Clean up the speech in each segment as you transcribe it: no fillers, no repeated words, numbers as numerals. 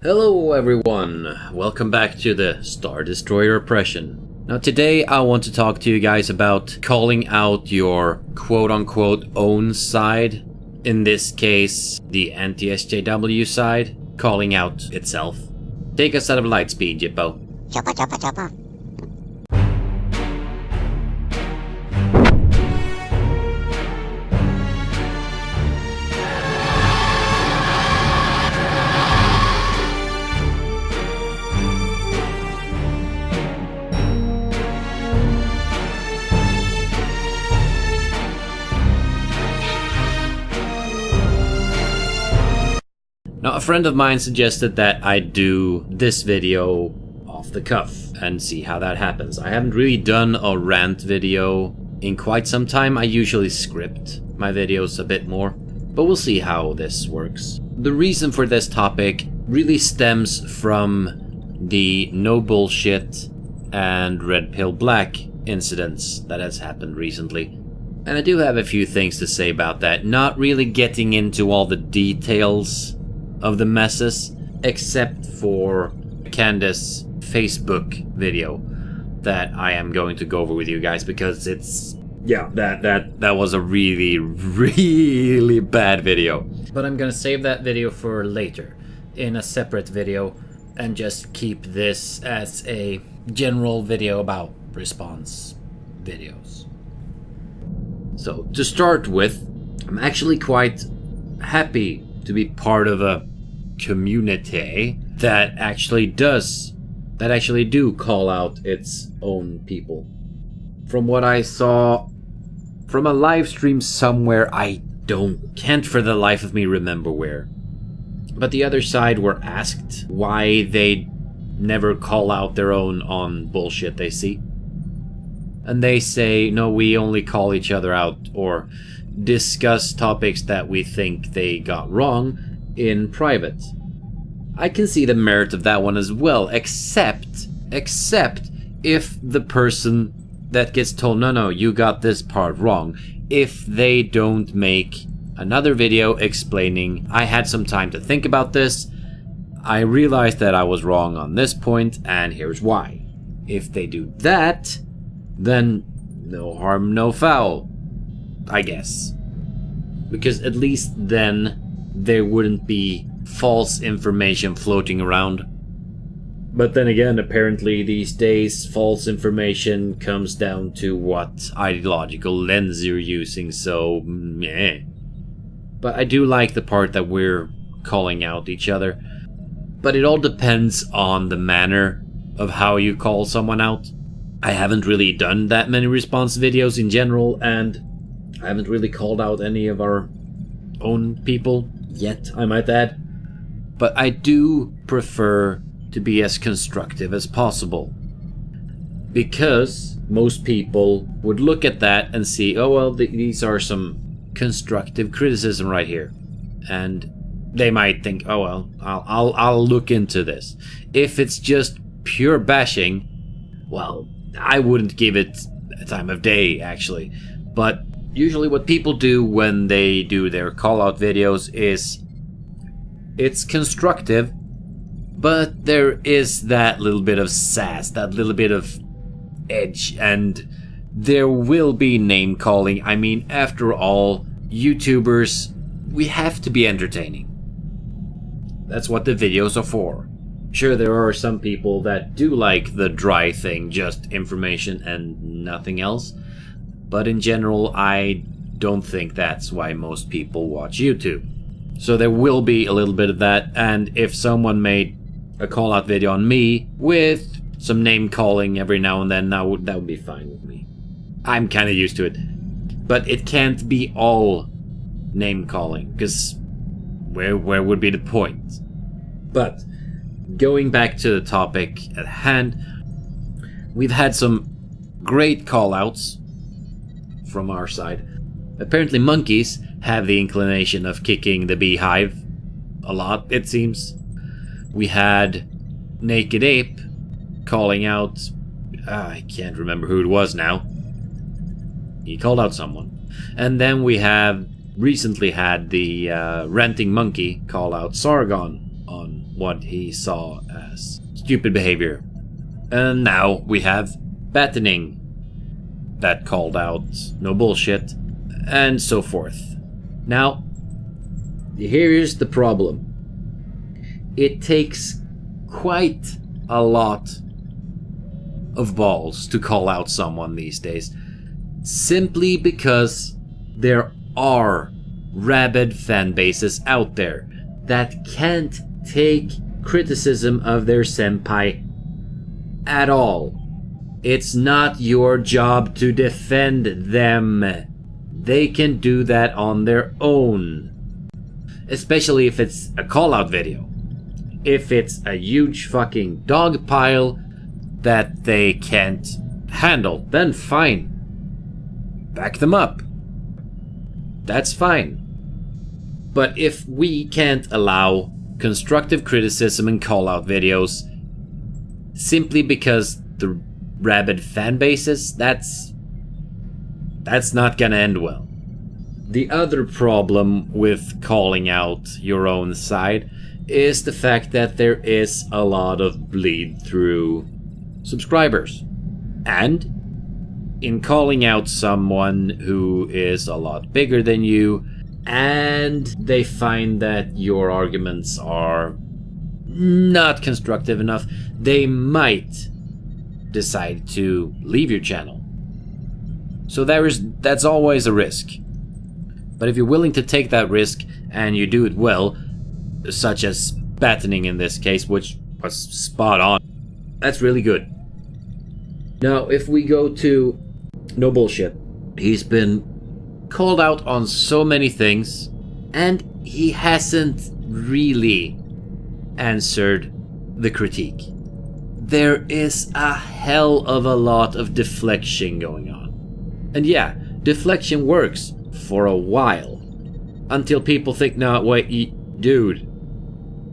Hello everyone, welcome back to the Star Destroyer Oppression. Now today I want to talk to you guys about calling out your quote-unquote own side. In this case, the anti-SJW side, calling out itself. Take us out of light speed, Jippo. Choppa, choppa, choppa. Now, a friend of mine suggested that I do this video off the cuff and see how that happens. I haven't really done a rant video in quite some time. I usually script my videos a bit more, but we'll see how this works. The reason for this topic really stems from the no bullshit and red pill black incidents that has happened recently. And I do have a few things to say about that, not really getting into all the details of the messes, except for Candace's Facebook video that I am going to go over with you guys, because it's, yeah, that was a really bad video. But I'm gonna save that video for later in a separate video and just keep this as a general video about response videos. So to start with, I'm actually quite happy to be part of a community that actually do call out its own people. From what I saw from a live stream somewhere, I can't for the life of me remember where, but the other side were asked why they never call out their own on bullshit they see, and they say, no, we only call each other out or discuss topics that we think they got wrong in private. I can see the merit of that one as well, except if the person that gets told, no, you got this part wrong, if they don't make another video explaining, I had some time to think about this, I realized that I was wrong on this point, and here's why. If they do that, then no harm, no foul, I guess. Because at least then there wouldn't be false information floating around. But then again, apparently these days false information comes down to what ideological lens you're using, so meh. But I do like the part that we're calling out each other. But it all depends on the manner of how you call someone out. I haven't really done that many response videos in general, and I haven't really called out any of our own people yet, I might add. But I do prefer to be as constructive as possible, because most people would look at that and see, oh well, these are some constructive criticism right here, and they might think, oh well, I'll look into this. If it's just pure bashing, well, I wouldn't give it a time of day actually. But usually what people do when they do their call out videos is, it's constructive, but there is that little bit of sass, that little bit of edge, and there will be name calling. I mean, after all, YouTubers, we have to be entertaining. That's what the videos are for. Sure, there are some people that do like the dry thing, just information and nothing else, but in general, I don't think that's why most people watch YouTube. So there will be a little bit of that, and if someone made a call-out video on me with some name-calling every now and then, that would be fine with me. I'm kind of used to it. But it can't be all name-calling, because where would be the point? But going back to the topic at hand, we've had some great call-outs from our side. Apparently monkeys have the inclination of kicking the beehive a lot, it seems. We had Naked Ape calling out, I can't remember who it was now. He called out someone. And then we have recently had the Ranting Monkey call out Sargon on what he saw as stupid behavior. And now we have Battening that called out no bullshit, and so forth. Now, here's the problem. It takes quite a lot of balls to call out someone these days, simply because there are rabid fan bases out there that can't take criticism of their senpai at all. It's not your job to defend them. They can do that on their own. Especially if it's a call-out video. If it's a huge fucking dog pile that they can't handle, then fine. Back them up. That's fine. But if we can't allow constructive criticism in call-out videos simply because the rabid fan bases, that's not gonna end well. The other problem with calling out your own side is the fact that there is a lot of bleed through subscribers. And in calling out someone who is a lot bigger than you, and they find that your arguments are not constructive enough, they might decide to leave your channel. So that's always a risk. But if you're willing to take that risk and you do it well, such as Battening in this case, which was spot on, that's really good. Now, if we go to no bullshit, he's been called out on so many things, and he hasn't really answered the critique. There is a hell of a lot of deflection going on. And yeah, deflection works for a while. Until people think, no, wait, dude,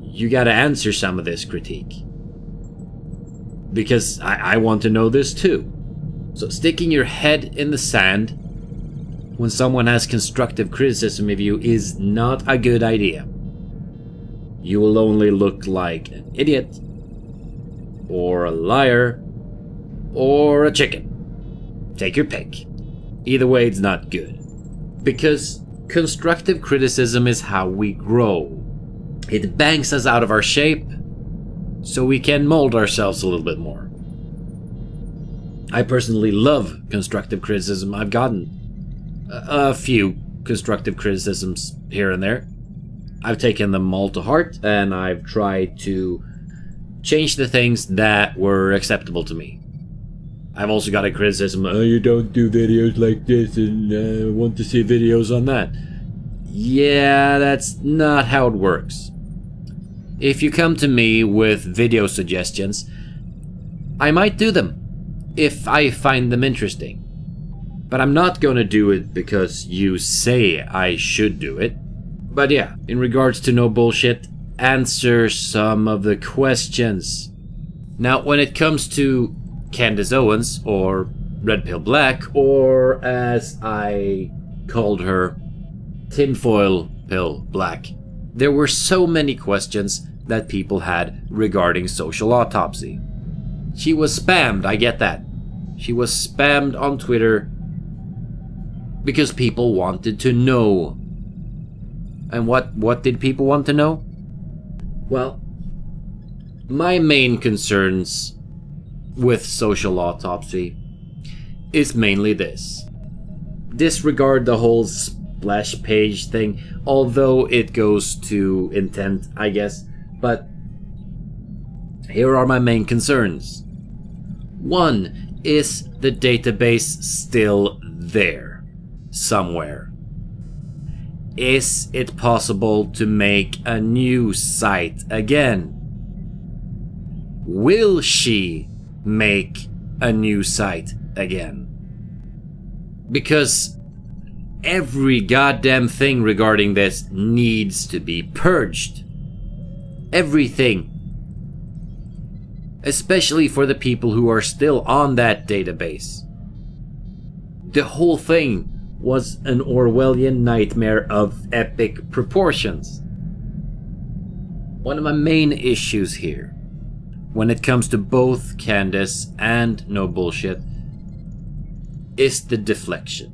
you gotta answer some of this critique. Because I want to know this too. So sticking your head in the sand when someone has constructive criticism of you is not a good idea. You will only look like an idiot, or a liar, or a chicken. Take your pick. Either way, it's not good. Because constructive criticism is how we grow. It bangs us out of our shape, so we can mold ourselves a little bit more. I personally love constructive criticism. I've gotten a few constructive criticisms here and there. I've taken them all to heart, and I've tried to change the things that were acceptable to me. I've also got a criticism, oh, you don't do videos like this, and I want to see videos on that. Yeah, that's not how it works. If you come to me with video suggestions, I might do them if I find them interesting. But I'm not gonna do it because you say I should do it. But yeah, in regards to no bullshit, answer some of the questions. Now, when it comes to Candace Owens, or Red Pill Black, or as I called her, Tinfoil Pill Black, there were so many questions that people had regarding Social Autopsy. She was spammed, I get that. She was spammed on Twitter because people wanted to know. And what did people want to know? Well, my main concerns with Social Autopsy is mainly this. Disregard the whole splash page thing, although it goes to intent, I guess. But here are my main concerns. One, is the database still there? Somewhere? Is it possible to make a new site again? Will she make a new site again? Because every goddamn thing regarding this needs to be purged. Everything. Especially for the people who are still on that database. The whole thing was an Orwellian nightmare of epic proportions. One of my main issues here, when it comes to both Candace and No Bullshit, is the deflection.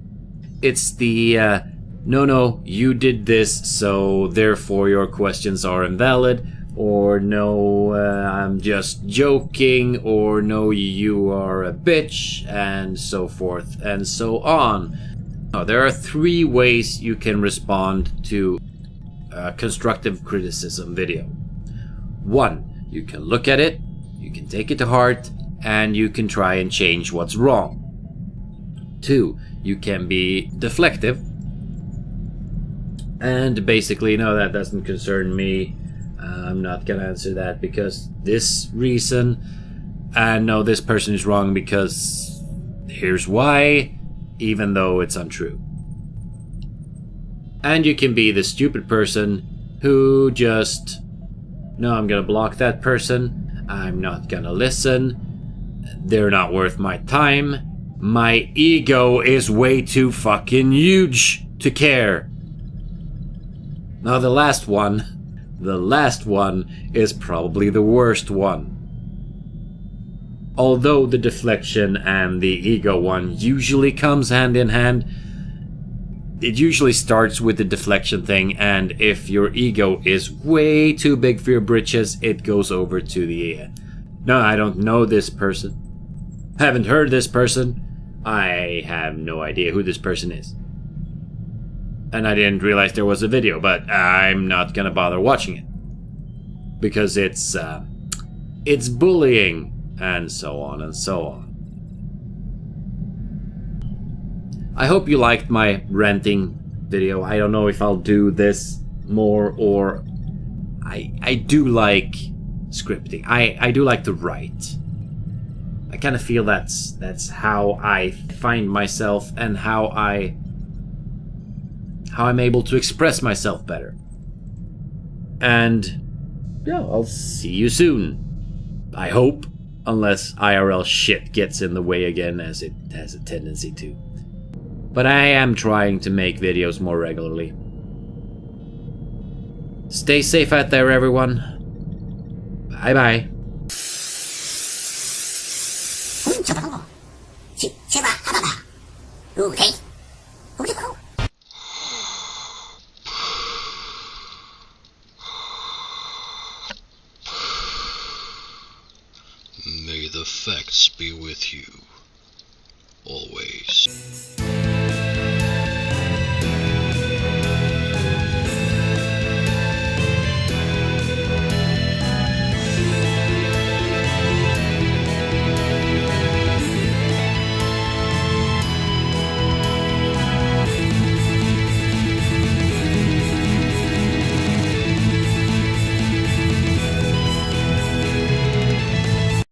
It's the, no, you did this, so therefore your questions are invalid, or no, I'm just joking, or no, you are a bitch, and so forth and so on. Now, there are 3 ways you can respond to a constructive criticism video. 1, you can look at it, you can take it to heart, and you can try and change what's wrong. 2, you can be deflective, and basically, no, that doesn't concern me. I'm not gonna answer that because this reason, and no, this person is wrong because here's why, even though it's untrue. And you can be the stupid person who just, no, I'm gonna block that person, I'm not gonna listen, they're not worth my time, my ego is way too fucking huge to care. Now the last one is probably the worst one. Although the deflection and the ego one usually comes hand in hand, it usually starts with the deflection thing, and if your ego is way too big for your britches, it goes over to the, no, I don't know this person, haven't heard this person, I have no idea who this person is. And I didn't realize there was a video, but I'm not gonna bother watching it. Because it's bullying, and so on and so on. I hope you liked my ranting video. I don't know if I'll do this more, or I do like scripting. I do like to write. I kind of feel that's how I find myself and how I'm able to express myself better. And yeah, I'll see you soon. I hope, unless IRL shit gets in the way again, as it has a tendency to. But I am trying to make videos more regularly. Stay safe out there, everyone. Bye bye. May the facts be with you, always.